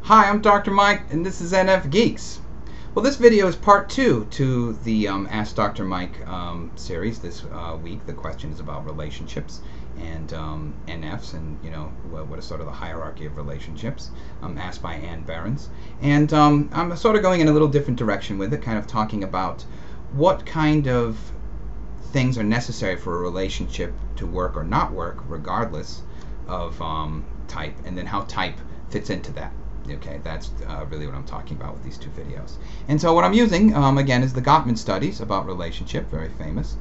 Hi, I'm Dr. Mike, and this is NFGeeks. Well, this video is part 2 to the Ask Dr. Mike series. This week, the question is about relationships and NFs, and what is sort of the hierarchy of relationships, asked by Ann Behrens. And I'm sort of going in a little different direction with it, kind of talking about what kind of things are necessary for a relationship to work or not work, regardless of type, and then how type fits into that. Okay, that's really what I'm talking about with these two videos. And so what I'm using, again, is the Gottman studies about relationship, very famous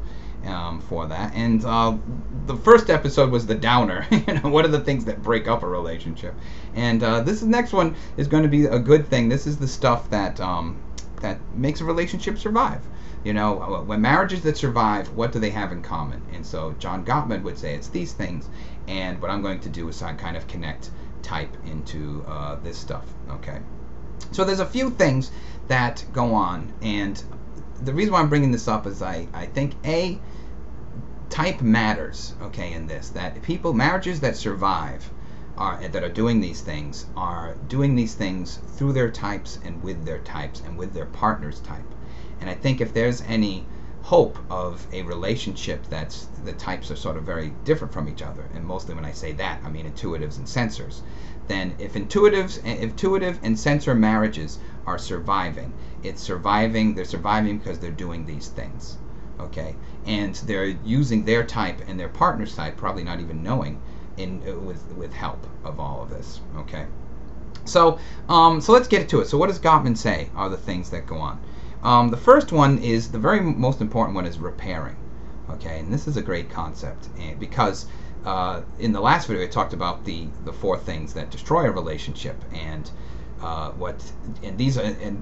for that. And the first episode was the downer. What are the things that break up a relationship? And this next one is going to be a good thing. This is the stuff that that makes a relationship survive. When marriages that survive, what do they have in common? And so John Gottman would say it's these things. And what I'm going to do is kind of connect type into this stuff. Okay, so there's a few things that go on, and the reason why I'm bringing this up is I think type matters. Okay, in this, that marriages that survive that are doing these things through their types and with their types and with their partner's type. And I think if there's any hope of a relationship that's the types are sort of very different from each other, and mostly when I say that I mean intuitives and sensors, then if intuitive and sensor marriages are surviving, they're surviving because they're doing these things. Okay, and they're using their type and their partner's type, probably not even knowing, with help of all of this. Okay, so let's get to it. So what does Gottman say are the things that go on? The first one is, the very most important one is repairing. Okay, and this is a great concept, because in the last video I talked about the 4 things that destroy a relationship, and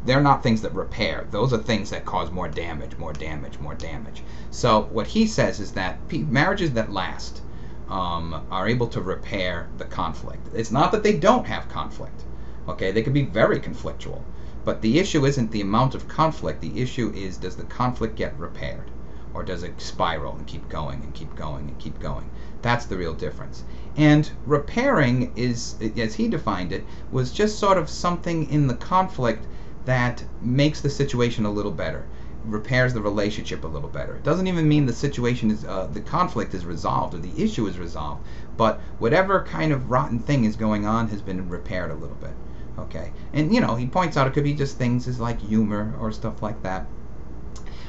they're not things that repair. Those are things that cause more damage, more damage, more damage. So what he says is that marriages that last are able to repair the conflict. It's not that they don't have conflict. Okay, they can be very conflictual. But the issue isn't the amount of conflict. The issue is, does the conflict get repaired? Or does it spiral and keep going and keep going and keep going? That's the real difference. And repairing is, as he defined it, was just sort of something in the conflict that makes the situation a little better, repairs the relationship a little better. It doesn't even mean the situation is, the conflict is resolved or the issue is resolved, but whatever kind of rotten thing is going on has been repaired a little bit. Okay, and he points out it could be just things as like humor or stuff like that.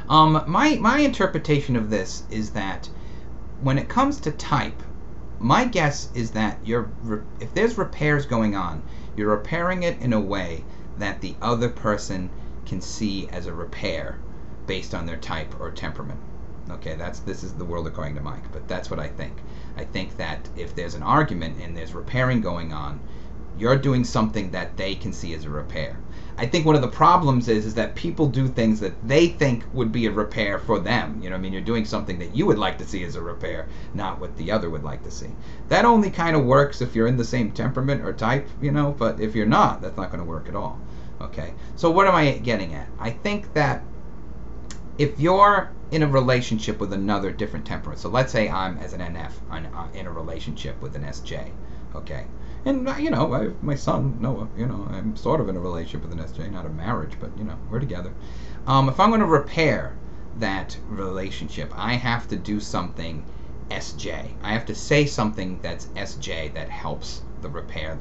My interpretation of this is that when it comes to type, my guess is that if there's repairs going on, you're repairing it in a way that the other person can see as a repair based on their type or temperament. Okay, this is the world according to Mike, but that's what I think. I think that if there's an argument and there's repairing going on, you're doing something that they can see as a repair. I think one of the problems is that people do things that they think would be a repair for them. You're doing something that you would like to see as a repair, not what the other would like to see. That only kind of works if you're in the same temperament or type, but if you're not, that's not going to work at all. Okay, so what am I getting at? I think that if you're in a relationship with another different temperament, so let's say I'm as an NF in a relationship with an SJ, okay? And my son Noah, I'm sort of in a relationship with an SJ, not a marriage, but we're together. If I'm going to repair that relationship, I have to do something SJ. I have to say something that's SJ that helps the repair,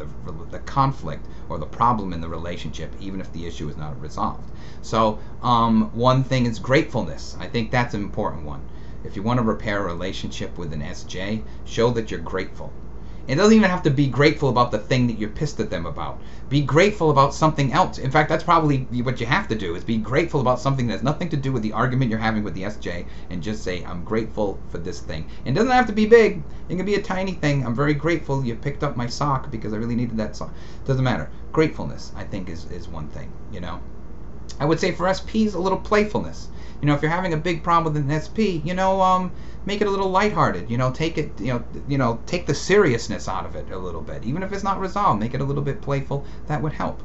the conflict or the problem in the relationship, even if the issue is not resolved. So one thing is gratefulness. I think that's an important one. If you want to repair a relationship with an SJ, show that you're grateful. It doesn't even have to be grateful about the thing that you're pissed at them about. Be grateful about something else. In fact, that's probably what you have to do, is be grateful about something that has nothing to do with the argument you're having with the SJ, and just say, I'm grateful for this thing. And it doesn't have to be big. It can be a tiny thing. I'm very grateful you picked up my sock because I really needed that sock. Doesn't matter. Gratefulness, I think, is one thing, I would say for SPs, a little playfulness. If you're having a big problem with an SP, make it a little lighthearted. Take it, take the seriousness out of it a little bit. Even if it's not resolved, make it a little bit playful. That would help.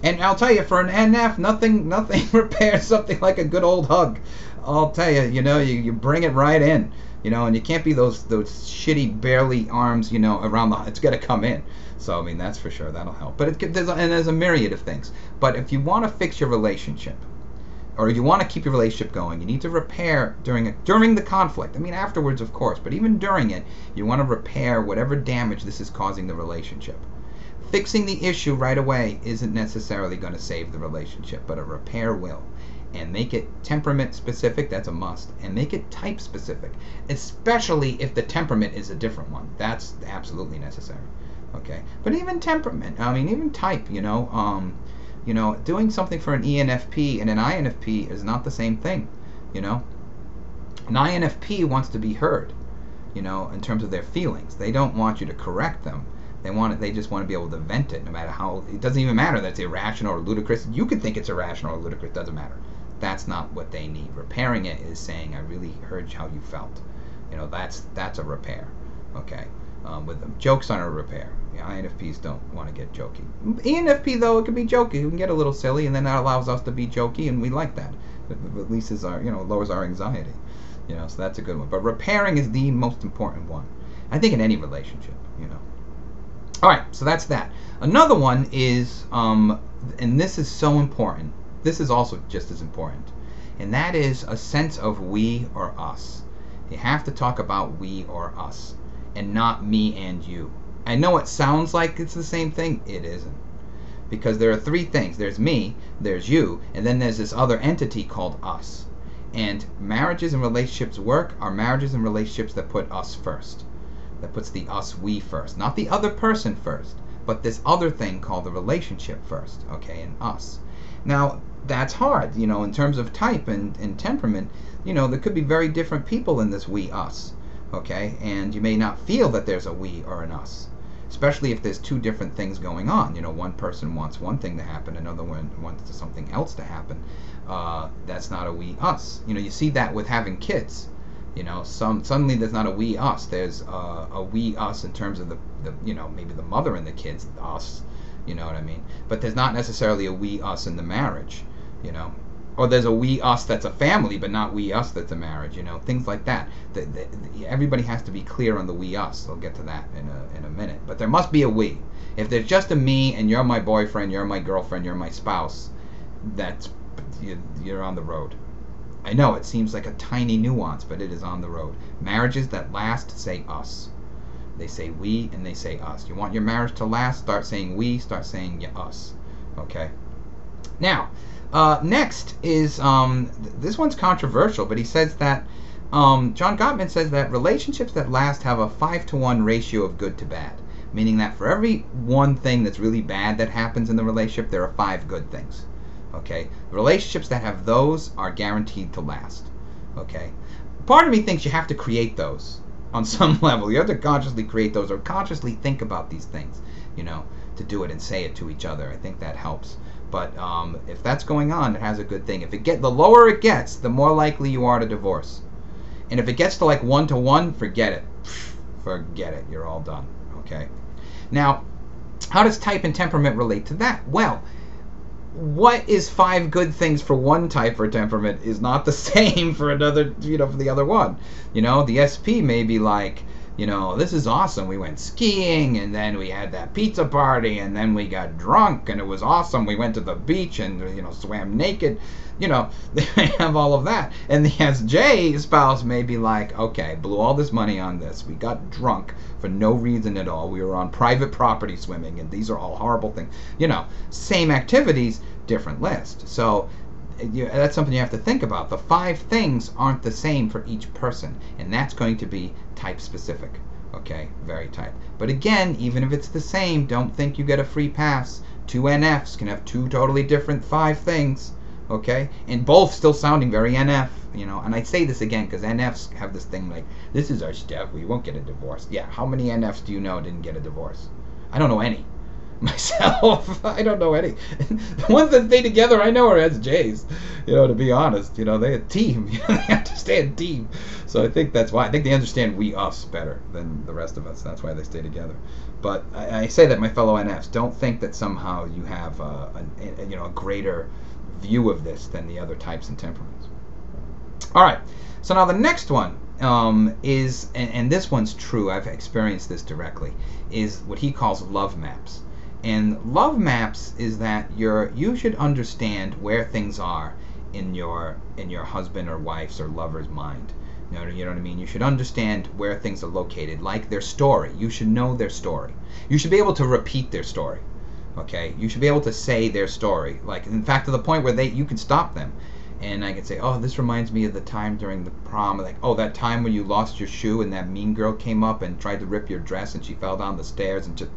And I'll tell you, for an NF, nothing repairs something like a good old hug. I'll tell you, you bring it right in, and you can't be those shitty barely arms, around the. It's got to come in. So I mean, that's for sure. That'll help. But there's a myriad of things. But if you want to fix your relationship, or you want to keep your relationship going, you need to repair during the conflict. I mean, afterwards, of course, but even during it, you want to repair whatever damage this is causing the relationship. Fixing the issue right away isn't necessarily going to save the relationship, but a repair will. And make it temperament specific, that's a must. And make it type specific, especially if the temperament is a different one. That's absolutely necessary. Okay, but even temperament, I mean, even type, doing something for an ENFP and an INFP is not the same thing, An INFP wants to be heard, in terms of their feelings. They don't want you to correct them. They just want to be able to vent it, no matter how. It doesn't even matter that it's irrational or ludicrous. You can think it's irrational or ludicrous. It doesn't matter. That's not what they need. Repairing it is saying, I really heard how you felt. That's a repair. Okay. With them, jokes aren't a repair. INFPs don't want to get jokey. ENFP, though, it can be jokey. We can get a little silly, and then that allows us to be jokey, and we like that. It releases our, lowers our anxiety. So that's a good one. But repairing is the most important one, I think, in any relationship. All right, so that's that. Another one is, and this is so important. This is also just as important, and that is a sense of we or us. You have to talk about we or us, and not me and you. I know it sounds like it's the same thing. It isn't. Because there are three things. There's me, there's you, and then there's this other entity called us. And marriages and relationships are marriages and relationships that put us first. That puts the us, we first. Not the other person first, but this other thing called the relationship first, okay, and us. Now, that's hard, in terms of type and temperament. There could be very different people in this we, us, okay? And you may not feel that there's a we or an us, especially if there's two different things going on. One person wants one thing to happen, another one wants something else to happen. That's not a we, us. You see that with having kids. Suddenly there's not a we, us. There's a we, us in terms of the maybe the mother and the kids, us. You know what I mean? But there's not necessarily a we, us in the marriage. Or there's a we, us that's a family, but not we, us that's a marriage. Things like that. Everybody has to be clear on the we, us. I'll get to that in a minute. But there must be a we. If there's just a me and you're my boyfriend, you're my girlfriend, you're my spouse, you're on the road. I know it seems like a tiny nuance, but it is on the road. Marriages that last say us. They say we and they say us. You want your marriage to last? Start saying we, start saying us. Okay? Now, next is, this one's controversial, but he says that, John Gottman says that relationships that last have a 5-to-1 ratio of good to bad. Meaning that for every one thing that's really bad that happens in the relationship, there are 5 good things. Okay? Relationships that have those are guaranteed to last. Okay? Part of me thinks you have to create those on some level. You have to consciously create those, or consciously think about these things, to do it and say it to each other. I think that helps. But if that's going on, it has a good thing. If the lower it gets, the more likely you are to divorce. And if it gets to like 1-to-1, forget it. Forget it. You're all done. Okay? Now, how does type and temperament relate to that? Well, what is 5 good things for one type or temperament is not the same for another, for the other one. The SP may be like, this is awesome. We went skiing, and then we had that pizza party, and then we got drunk, and it was awesome. We went to the beach and, swam naked. They have all of that. And the SJ spouse may be like, okay, blew all this money on this. We got drunk for no reason at all. We were on private property swimming, and these are all horrible things. Same activities, different list. So that's something you have to think about. The 5 things aren't the same for each person, and that's going to be type specific. Okay, very type. But again, even if it's the same, don't think you get a free pass. 2 NFs can have 2 totally different 5 things. Okay, and both still sounding very NF, and I say this again because NFs have this thing like, this is our stuff, we won't get a divorce. Yeah, how many NFs do you know didn't get a divorce? I don't know any. myself. I don't know any. The ones that stay together I know are SJs, to be honest. They're a team. They understand team. So I think that's why. I think they understand we, us better than the rest of us. That's why they stay together. But I say that, my fellow NFs, don't think that somehow you have a greater view of this than the other types and temperaments. All right. So now the next one is, and this one's true, I've experienced this directly, is what he calls love maps. And love maps is that you should understand where things are in your husband or wife's or lover's mind. You know what I mean? You should understand where things are located, like their story. You should know their story. You should be able to repeat their story. Okay? You should be able to say their story. Like, in fact, to the point where you can stop them. And I can say, oh, this reminds me of the time during the prom. Like, oh, that time when you lost your shoe and that mean girl came up and tried to rip your dress and she fell down the stairs. And just,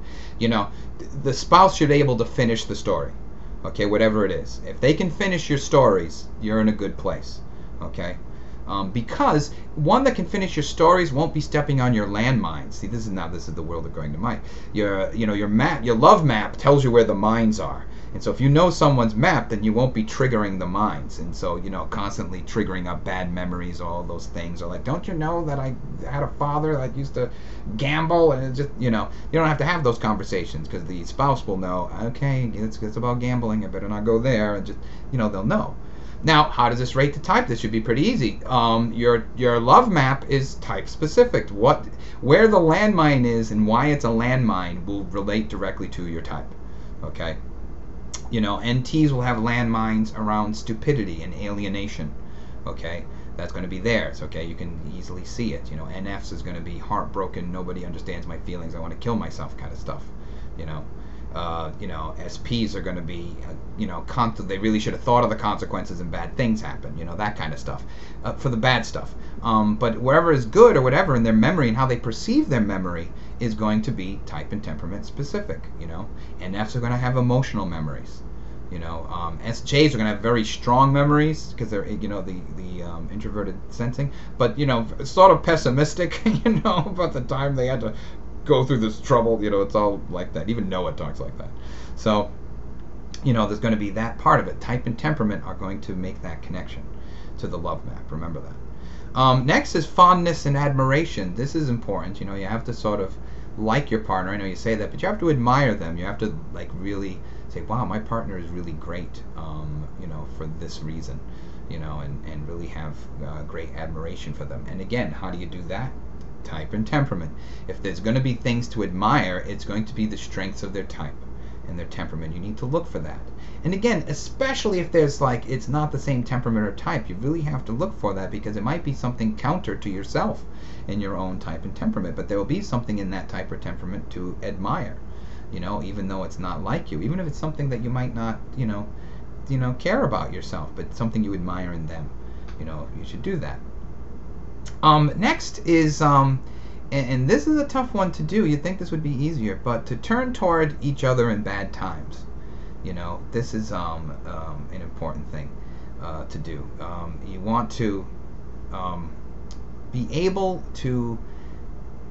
the spouse should be able to finish the story. Okay, whatever it is. If they can finish your stories, you're in a good place. Okay? Because one that can finish your stories won't be stepping on your landmines. See, this is the world of going to Mike. Your love map tells you where the mines are. And so if you know someone's map, then you won't be triggering the mines. And so, constantly triggering up bad memories, all those things. Or like, don't you know that I had a father that used to gamble? And it just, you don't have to have those conversations because the spouse will know, okay, it's about gambling. I better not go there. And just, they'll know. Now, how does this rate to type? This should be pretty easy. Your love map is type specific. Where the landmine is and why it's a landmine will relate directly to your type. Okay? NTs will have landmines around stupidity and alienation. Okay? That's going to be theirs. Okay? You can easily see it. NFs is going to be heartbroken, nobody understands my feelings, I want to kill myself kind of stuff. SPs are going to be, they really should have thought of the consequences and bad things happen, that kind of stuff, for the bad stuff. But wherever is good or whatever in their memory and how they perceive their memory is going to be type and temperament specific, NFs are going to have emotional memories, SJs are going to have very strong memories because they're, the introverted sensing, but, sort of pessimistic, about the time they had to go through this trouble, it's all like that. Even Noah talks like that. So, there's going to be that part of it. Type and temperament are going to make that connection to the love map. Remember that. Next is fondness and admiration. This is important. You have to sort of like your partner. I know you say that, but you have to admire them. You have to really say, wow, my partner is really great, for this reason, and really have great admiration for them. And again, how do you do that? Type and temperament. If there's going to be things to admire, it's going to be the strengths of their type and their temperament. You need to look for that. And again, especially if there's it's not the same temperament or type, you really have to look for that because it might be something counter to yourself in your own type and temperament, but there will be something in that type or temperament to admire, even though it's not like you, even if it's something that you might not, care about yourself, but something you admire in them, you should do that. Next is, and this is a tough one to do. You'd think this would be easier, but to turn toward each other in bad times. This is an important thing to do. You want to be able to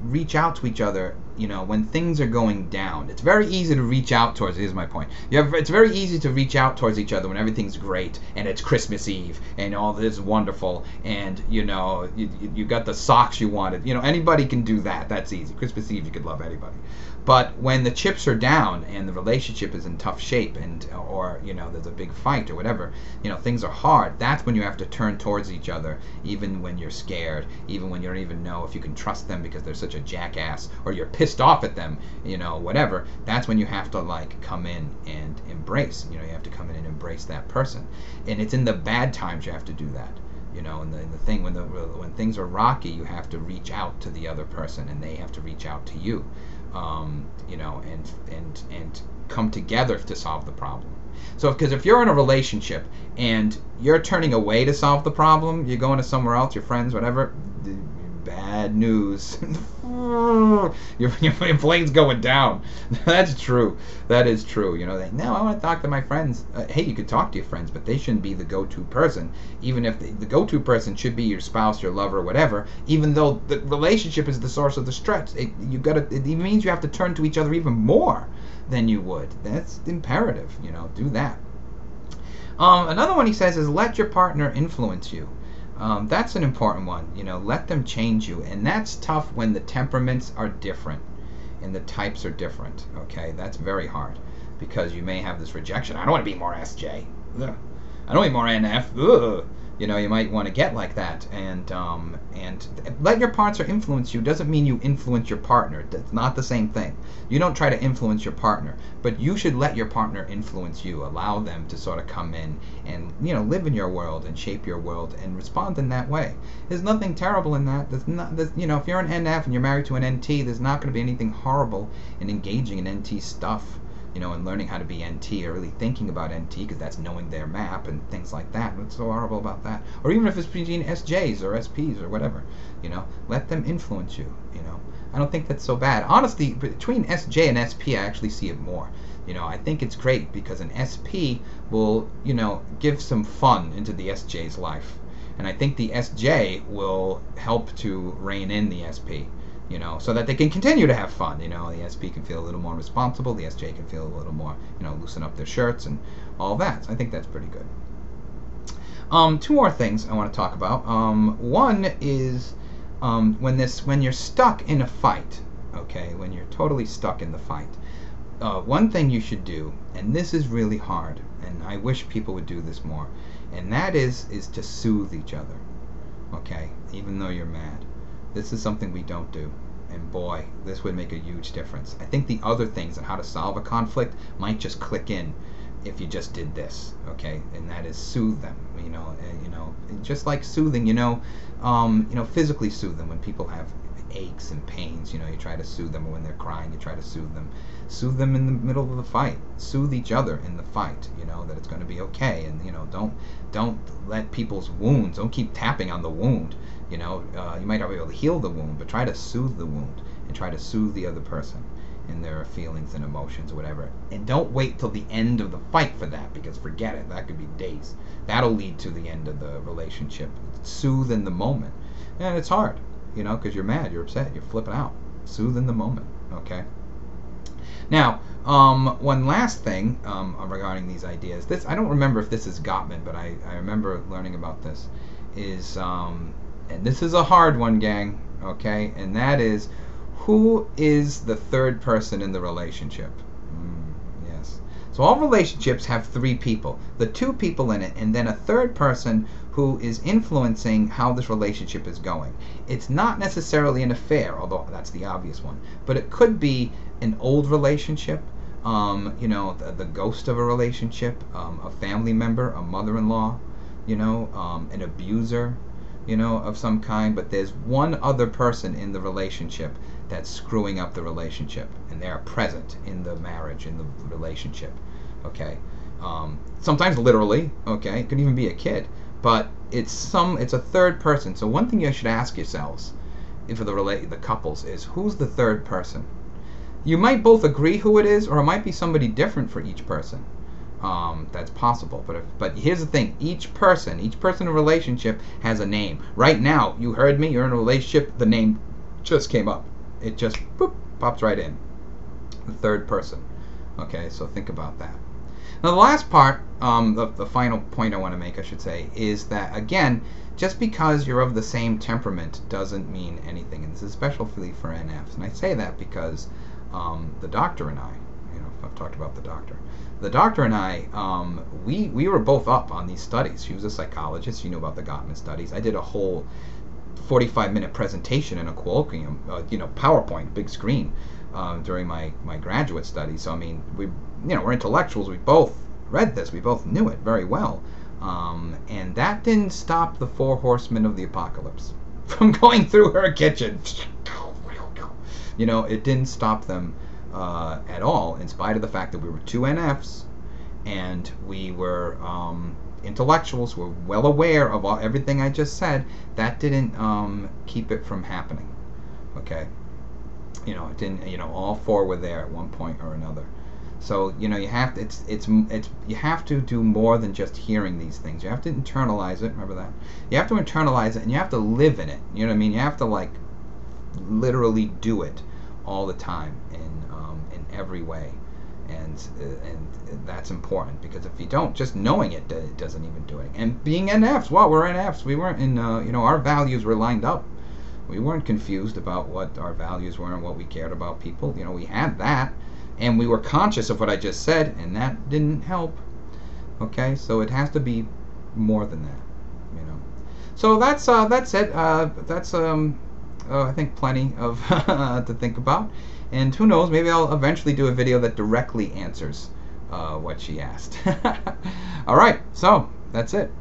reach out to each other, when things are going down. It's very easy to reach out towards, here's my point. It's very easy to reach out towards each other when everything's great and it's Christmas Eve and all this is wonderful and, you got the socks you wanted. Anybody can do that. That's easy. Christmas Eve, you could love anybody. But when the chips are down and the relationship is in tough shape or there's a big fight or whatever, things are hard, that's when you have to turn towards each other, even when you're scared, even when you don't even know if you can trust them because they're such a jackass or you're pissed off at them, whatever. That's when you have to come in and embrace, you have to come in and embrace that person. And it's in the bad times you have to do that. In the thing when things are rocky, you have to reach out to the other person and they have to reach out to you. And come together to solve the problem. So, because if you're in a relationship and you're turning away to solve the problem, you're going to somewhere else, your friends, whatever, bad news. your plane's going down. That's true. That is true. No, I want to talk to my friends. Hey, you could talk to your friends, but they shouldn't be the go-to person. Even if the go-to person should be your spouse, your lover, whatever. Even though the relationship is the source of the stress, it means you have to turn to each other even more than you would. That's imperative, do that. Another one he says is let your partner influence you. That's an important one. Let them change you, and that's tough when the temperaments are different and the types are different. Okay, that's very hard because you may have this rejection. I don't want to be more SJ. Ugh. I don't want to be more NF. Ugh. You might want to get like that, and let your partner influence you doesn't mean you influence your partner. That's not the same thing. You don't try to influence your partner, but you should let your partner influence you. Allow them to sort of come in and live in your world and shape your world and respond in that way. There's nothing terrible in that. If you're an NF and you're married to an NT, there's not going to be anything horrible in engaging in NT stuff. And learning how to be NT or really thinking about NT, because that's knowing their map and things like that. What's so horrible about that? Or even if it's between SJs or SPs or whatever, let them influence you. I don't think that's so bad. Honestly, between SJ and SP, I actually see it more. I think it's great because an SP will, give some fun into the SJ's life. And I think the SJ will help to rein in the SP. So that they can continue to have fun. The SP can feel a little more responsible. The SJ can feel a little more, loosen up their shirts and all that. So I think that's pretty good. Two more things I want to talk about. One is when you're stuck in a fight. Okay, when you're totally stuck in the fight. One thing you should do, and this is really hard, and I wish people would do this more, and that is to soothe each other. Okay, even though you're mad. This is something we don't do, and boy, this would make a huge difference. I think the other things on how to solve a conflict might just click in if you just did this, okay? And that is soothe them, just like soothing, physically soothe them when people have aches and pains. You try to soothe them, or when they're crying, you try to soothe them. Soothe them in the middle of the fight. Soothe each other in the fight. That it's going to be okay, and don't let people's wounds. Don't keep tapping on the wound. You might not be able to heal the wound, but try to soothe the wound and try to soothe the other person in their feelings and emotions or whatever. And don't wait till the end of the fight for that, because forget it. That could be days. That'll lead to the end of the relationship. Soothe in the moment, and it's hard. Because you're mad, you're upset, you're flipping out. Soothe in the moment, okay? Now, one last thing regarding these ideas. I don't remember if this is Gottman, but I remember learning about this. And this is a hard one, gang, okay? And that is, who is the third person in the relationship? Yes. So all relationships have three people. The two people in it, and then a third person who is influencing how this relationship is going. It's not necessarily an affair, although that's the obvious one, but it could be an old relationship, the ghost of a relationship, a family member, a mother-in-law, an abuser, of some kind, but there's one other person in the relationship that's screwing up the relationship, and they are present in the marriage, in the relationship, okay? Sometimes literally, okay? It could even be a kid. But it's a third person. So one thing you should ask yourselves, for the couples, is who's the third person? You might both agree who it is, or it might be somebody different for each person. That's possible. But here's the thing: each person in a relationship has a name. Right now, you heard me. You're in a relationship. The name just came up. It just pops right in. The third person. Okay, so think about that. Now, the last part, the final point I want to make, I should say, is that, again, just because you're of the same temperament doesn't mean anything. And this is especially for NFs. And I say that because the doctor and I, I've talked about the doctor. The doctor and I, we were both up on these studies. She was a psychologist. She knew about the Gottman studies. I did a whole 45-minute presentation in a colloquium, PowerPoint, big screen, during my graduate studies. So, I mean, we're intellectuals. We both read this. We both knew it very well. And that didn't stop the 4 horsemen of the apocalypse from going through her kitchen. It didn't stop them at all, in spite of the fact that we were 2 NFs and we were intellectuals, were well aware of everything I just said. That didn't keep it from happening. Okay? It didn't. All 4 were there at one point or another. So you have to. You have to do more than just hearing these things. You have to internalize it. Remember that. You have to internalize it, and you have to live in it. You know what I mean? You have to literally do it all the time in every way. and that's important, because if you don't, just knowing it, it doesn't even do it. And being NFs, well, we're NFs. We weren't in, our values were lined up. We weren't confused about what our values were and what we cared about people. We had that, and we were conscious of what I just said, and that didn't help. Okay, so it has to be more than that. So that's it. That's I think plenty of to think about. And who knows, maybe I'll eventually do a video that directly answers what she asked. All right, so that's it.